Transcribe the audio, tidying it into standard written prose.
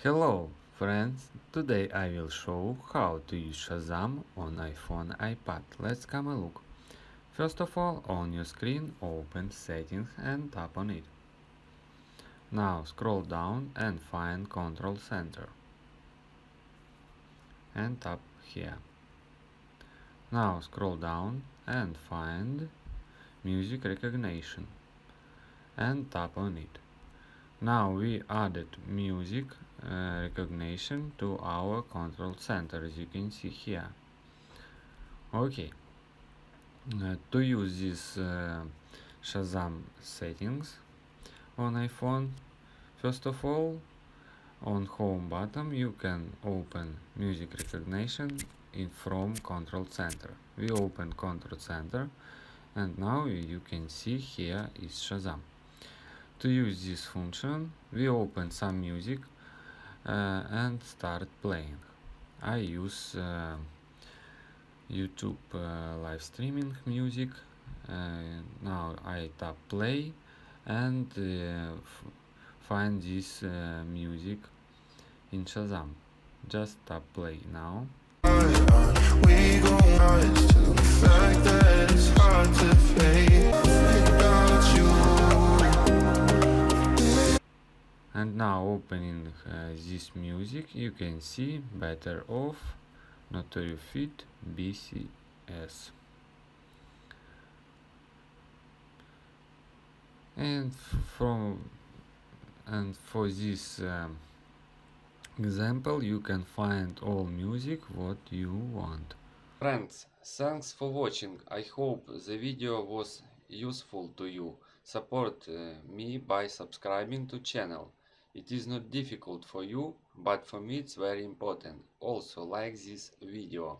Hello friends, today I will show how to use Shazam on iPhone iPad. Let's come a look. First of all, on your screen open settings and tap on it. Now scroll down and find Control Center and tap here. Now scroll down and find Music Recognition and tap on it. Now we added music recognition to our control center, as you can see here. Okay, to use this Shazam settings on iPhone, first of all, on home button you can open music recognition from control center. We open control center and now you can see here is Shazam. To use this function, we open some music and start playing. I use YouTube live streaming music. Now I tap play and find this music in Shazam. Just tap play now. We go to the fact that it's hard to fade without you. And now opening this music, you can see Better Off, Notorious Fit, BCS. And for this example, you can find all music what you want. Friends, thanks for watching. I hope the video was useful to you. Support me by subscribing to channel. It is not difficult for you, but for me it's very important. Also like this video.